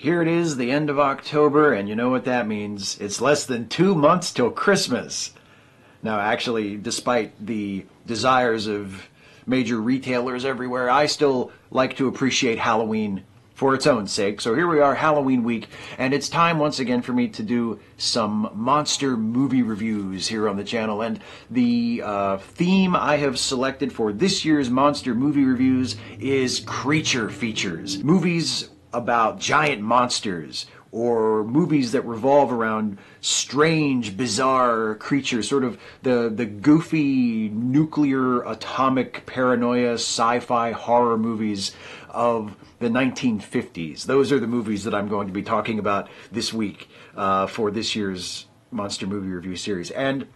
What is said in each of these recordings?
Here it is, the end of October, and you know what that means. It's less than 2 months till Christmas. Now, actually, despite the desires of major retailers everywhere, I still like to appreciate Halloween for its own sake. So here we are, Halloween week, and it's time once again for me to do some monster movie reviews here on the channel. And the theme I have selected for this year's monster movie reviews is creature features. Movies about giant monsters, or movies that revolve around strange, bizarre creatures, sort of the goofy, nuclear, atomic paranoia, sci-fi horror movies of the 1950s. Those are the movies that I'm going to be talking about this week for this year's Monster Movie Review series. And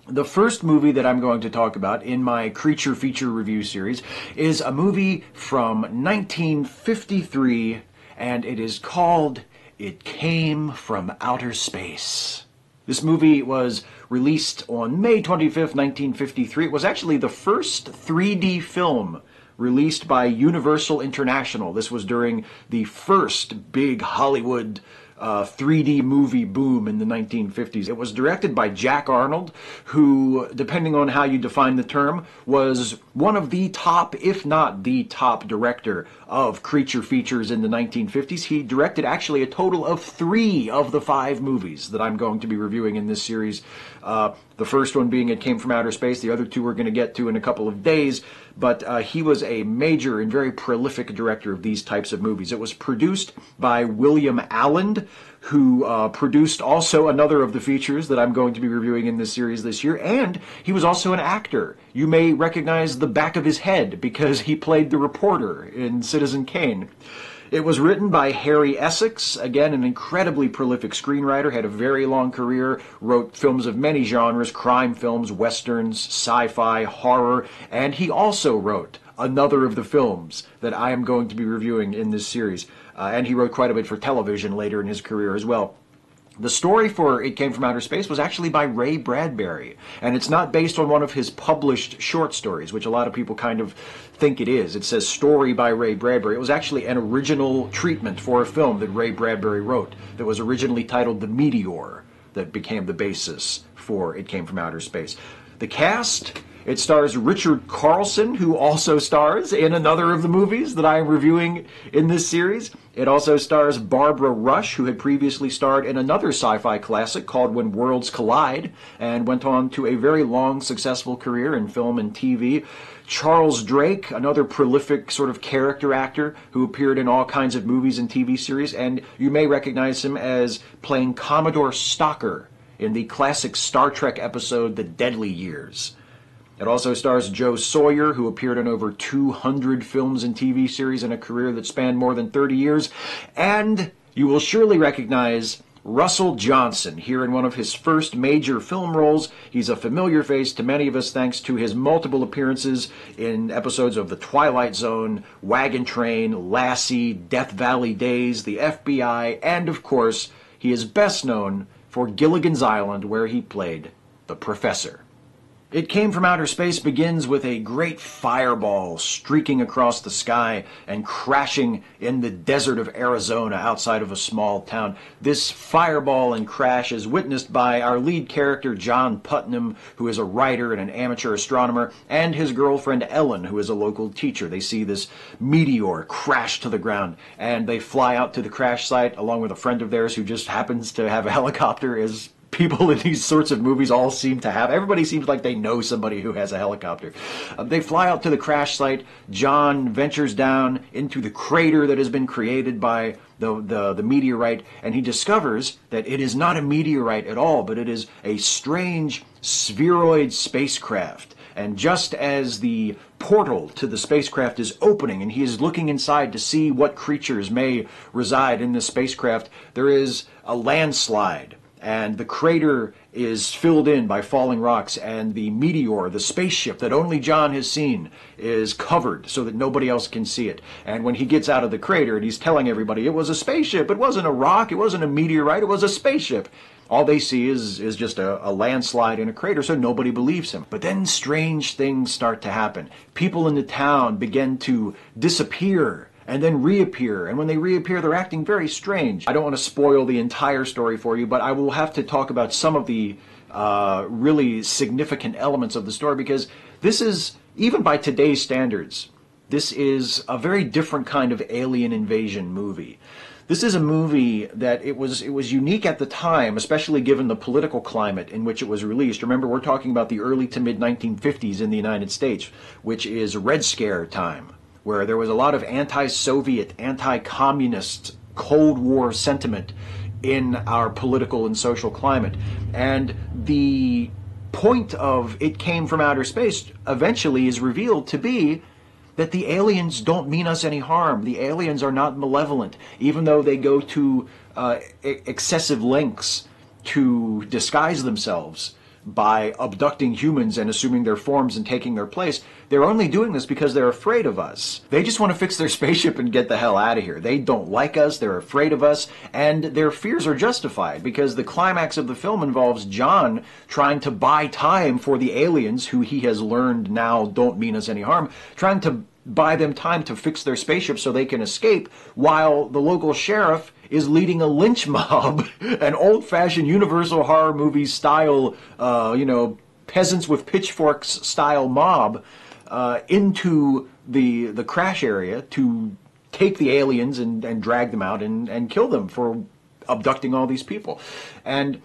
the first movie that I'm going to talk about in my creature feature review series is a movie from 1953, and it is called It Came from Outer Space. This movie was released on May 25th, 1953. It was actually the first 3D film released by Universal International. This was during the first big Hollywood 3D movie boom in the 1950s. It was directed by Jack Arnold, who, depending on how you define the term, was one of the top, if not the top director of creature features in the 1950s. He directed actually a total of 3 of the 5 movies that I'm going to be reviewing in this series. The first one being It Came from Outer Space. The other 2 we're going to get to in a couple of days. But he was a major and very prolific director of these types of movies. It was produced by William Alland, who produced also another of the features that I'm going to be reviewing in this series this year. And he was also an actor. You may recognize the back of his head because he played the reporter in Citizen Kane. It was written by Harry Essex, again an incredibly prolific screenwriter, had a very long career, wrote films of many genres, crime films, westerns, sci-fi, horror, and he also wrote another of the films that I am going to be reviewing in this series. And he wrote quite a bit for television later in his career as well. The story for It Came from Outer Space was actually by Ray Bradbury, and it's not based on one of his published short stories, which a lot of people kind of think it is. It says story by Ray Bradbury. It was actually an original treatment for a film that Ray Bradbury wrote that was originally titled The Meteor, that became the basis for It Came from Outer Space. The cast: it stars Richard Carlson, who also stars in another of the movies that I am reviewing in this series. It also stars Barbara Rush, who had previously starred in another sci-fi classic called When Worlds Collide, and went on to a very long, successful career in film and TV. Charles Drake, another prolific sort of character actor who appeared in all kinds of movies and TV series, and you may recognize him as playing Commodore Stalker in the classic Star Trek episode The Deadly Years. It also stars Joe Sawyer, who appeared in over 200 films and TV series in a career that spanned more than 30 years. And you will surely recognize Russell Johnson here in one of his first major film roles. He's a familiar face to many of us thanks to his multiple appearances in episodes of The Twilight Zone, Wagon Train, Lassie, Death Valley Days, The FBI, and of course, he is best known for Gilligan's Island, where he played the Professor. It Came from Outer Space begins with a great fireball streaking across the sky and crashing in the desert of Arizona outside of a small town. This fireball and crash is witnessed by our lead character, John Putnam, who is a writer and an amateur astronomer, and his girlfriend, Ellen, who is a local teacher. They see this meteor crash to the ground, and they fly out to the crash site along with a friend of theirs who just happens to have a helicopter, as people in these sorts of movies all seem to have. Everybody seems like they know somebody who has a helicopter. They fly out to the crash site. John ventures down into the crater that has been created by the meteorite, and he discovers that it is not a meteorite at all, but it is a strange spheroid spacecraft. And just as the portal to the spacecraft is opening and he is looking inside to see what creatures may reside in this spacecraft, there is a landslide. And the crater is filled in by falling rocks, and the meteor, the spaceship that only John has seen, is covered so that nobody else can see it. And when he gets out of the crater and he's telling everybody it was a spaceship, it wasn't a rock, it wasn't a meteorite, it was a spaceship, all they see is just a landslide in a crater, so nobody believes him. But then strange things start to happen. People in the town begin to disappear and then reappear. And when they reappear, they're acting very strange. I don't want to spoil the entire story for you, but I will have to talk about some of the really significant elements of the story, because this is, even by today's standards, this is a very different kind of alien invasion movie. This is a movie that it was unique at the time, especially given the political climate in which it was released. Remember, we're talking about the early to mid 1950s in the United States, which is Red Scare time, where there was a lot of anti-Soviet, anti-communist, Cold War sentiment in our political and social climate. And the point of It Came from Outer Space eventually is revealed to be that the aliens don't mean us any harm. The aliens are not malevolent, even though they go to excessive lengths to disguise themselves by abducting humans and assuming their forms and taking their place. They're only doing this because they're afraid of us. They just want to fix their spaceship and get the hell out of here. They don't like us, they're afraid of us, and their fears are justified, because the climax of the film involves John trying to buy time for the aliens, who he has learned now don't mean us any harm, trying to buy them time to fix their spaceship so they can escape, while the local sheriff is leading a lynch mob, an old-fashioned Universal horror movie style, peasants with pitchforks style mob into the crash area to take the aliens and drag them out and kill them for abducting all these people. And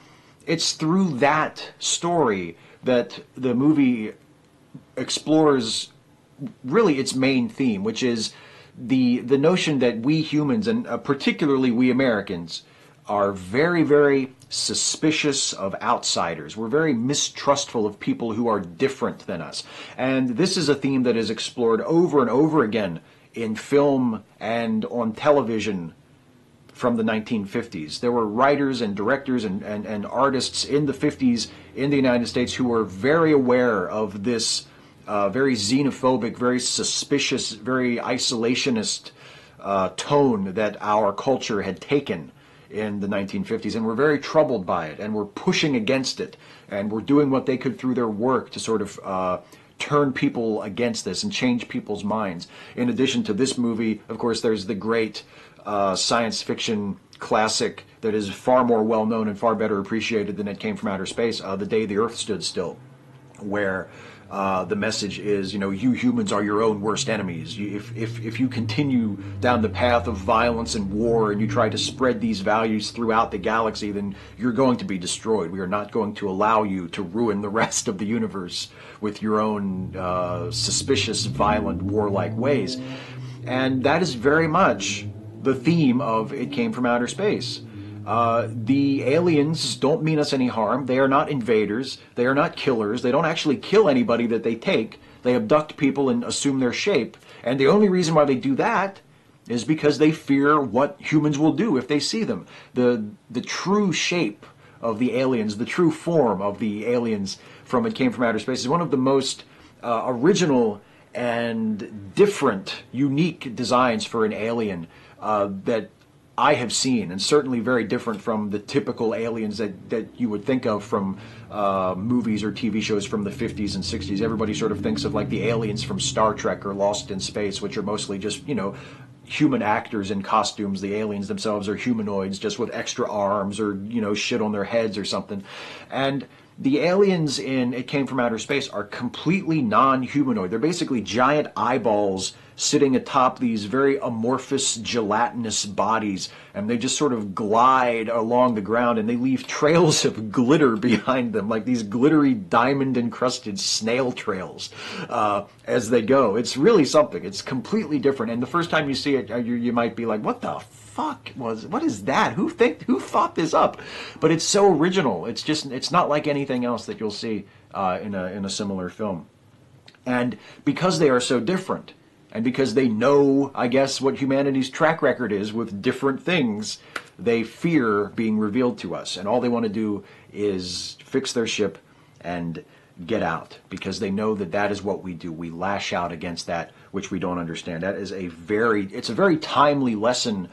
it's through that story that the movie explores really its main theme, which is the notion that we humans, and particularly we Americans, are very, very suspicious of outsiders. We're very mistrustful of people who are different than us. And this is a theme that is explored over and over again in film and on television from the 1950s. There were writers and directors and artists in the 50s in the United States who were very aware of this very xenophobic, very suspicious, very isolationist tone that our culture had taken in the 1950s, and were very troubled by it, and were pushing against it, and were doing what they could through their work to sort of turn people against this and change people's minds. In addition to this movie, of course, there's the great science fiction classic that is far more well-known and far better appreciated than It Came from Outer Space, The Day the Earth Stood Still, where the message is, you humans are your own worst enemies. If you continue down the path of violence and war and you try to spread these values throughout the galaxy, then you're going to be destroyed. We are not going to allow you to ruin the rest of the universe with your own suspicious, violent, warlike ways. And that is very much the theme of It Came from Outer Space. The aliens don't mean us any harm. They are not invaders. They are not killers. They don't actually kill anybody that they take. They abduct people and assume their shape. And the only reason why they do that is because they fear what humans will do if they see them. The true shape of the aliens, the true form of the aliens from It Came from Outer Space is one of the most original and different, unique designs for an alien that I have seen, and certainly very different from the typical aliens that you would think of from movies or TV shows from the 50s and 60s. Everybody sort of thinks of like the aliens from Star Trek or Lost in Space, which are mostly just, human actors in costumes. The aliens themselves are humanoids just with extra arms or, shit on their heads or something. And the aliens in It Came from Outer Space are completely non-humanoid. They're basically giant eyeballs sitting atop these very amorphous, gelatinous bodies, and they just sort of glide along the ground, and they leave trails of glitter behind them, like these glittery, diamond-encrusted snail trails as they go. It's really something. It's completely different, and the first time you see it, you might be like, what the fuck what is that? Who thought this up? But it's so original. It's not like anything else that you'll see in a similar film. And because they are so different, and because they know, I guess, what humanity's track record is with different things, they fear being revealed to us. And all they want to do is fix their ship and get out, because they know that that is what we do. We lash out against that which we don't understand. That is it's a very timely lesson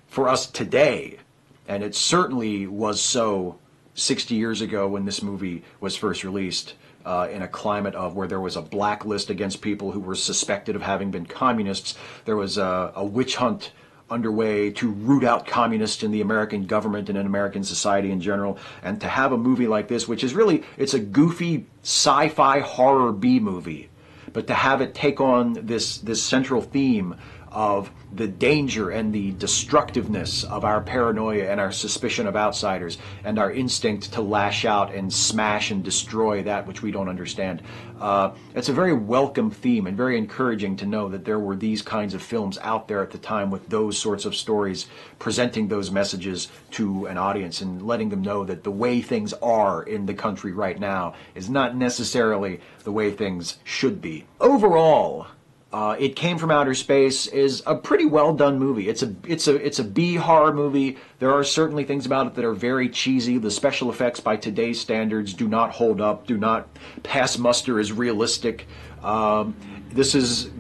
for us today. And it certainly was so 60 years ago when this movie was first released. in a climate of where there was a blacklist against people who were suspected of having been communists. There was a witch hunt underway to root out communists in the American government and in American society in general. And to have a movie like this, which is really, it's a goofy sci-fi horror B movie, but to have it take on this central theme of the danger and the destructiveness of our paranoia and our suspicion of outsiders and our instinct to lash out and smash and destroy that which we don't understand. It's a very welcome theme and very encouraging to know that there were these kinds of films out there at the time with those sorts of stories, presenting those messages to an audience and letting them know that the way things are in the country right now is not necessarily the way things should be. Overall, It Came from Outer Space is a pretty well done movie. It's a B horror movie. There are certainly things about it that are very cheesy. The special effects by today's standards do not hold up, do not pass muster as realistic. This is,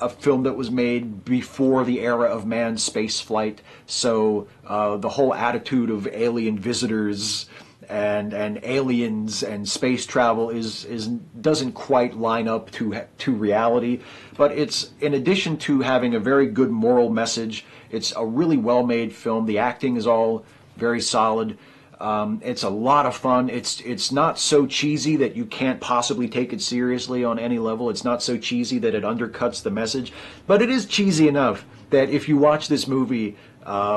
a film that was made before the era of manned space flight. So the whole attitude of alien visitors and aliens and space travel doesn't quite line up to reality. But it's, in addition to having a very good moral message, it's a really well-made film. The acting is all very solid. It's a lot of fun. It's not so cheesy that you can't possibly take it seriously on any level. It's not so cheesy that it undercuts the message. But it is cheesy enough that if you watch this movie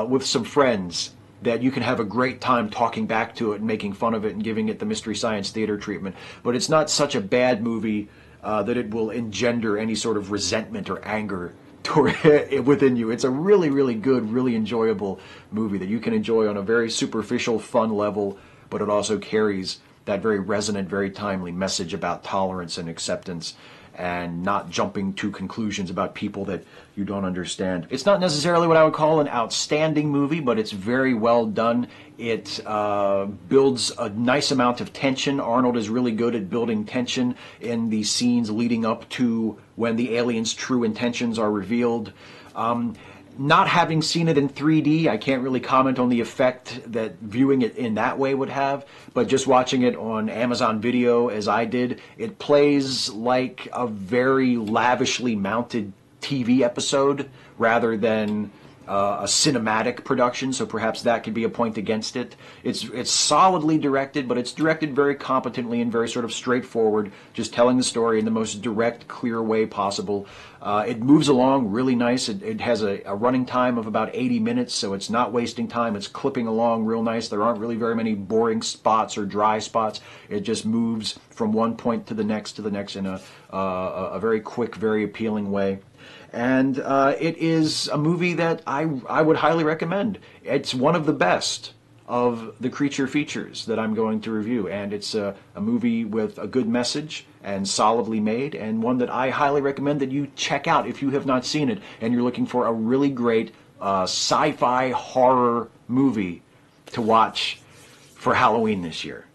with some friends, that you can have a great time talking back to it and making fun of it and giving it the Mystery Science Theater treatment. But it's not such a bad movie that it will engender any sort of resentment or anger within you. It's a really, really good, really enjoyable movie that you can enjoy on a very superficial, fun level, but it also carries that very resonant, very timely message about tolerance and acceptance and not jumping to conclusions about people that you don't understand. It's not necessarily what I would call an outstanding movie, but it's very well done. It builds a nice amount of tension. Arnold is really good at building tension in the scenes leading up to when the aliens' true intentions are revealed. Not having seen it in 3D, I can't really comment on the effect that viewing it in that way would have, but just watching it on Amazon Video as I did, it plays like a very lavishly mounted TV episode rather than a cinematic production, so perhaps that could be a point against it. It's solidly directed, but it's directed very competently and very sort of straightforward, just telling the story in the most direct, clear way possible. It moves along really nice. It has a running time of about 80 minutes, so it's not wasting time. It's clipping along real nice. There aren't really very many boring spots or dry spots. It just moves from one point to the next in a very quick, very appealing way. And it is a movie that I would highly recommend. It's one of the best of the creature features that I'm going to review, and it's a movie with a good message and solidly made, and one that I highly recommend that you check out if you have not seen it and you're looking for a really great sci-fi horror movie to watch for Halloween this year.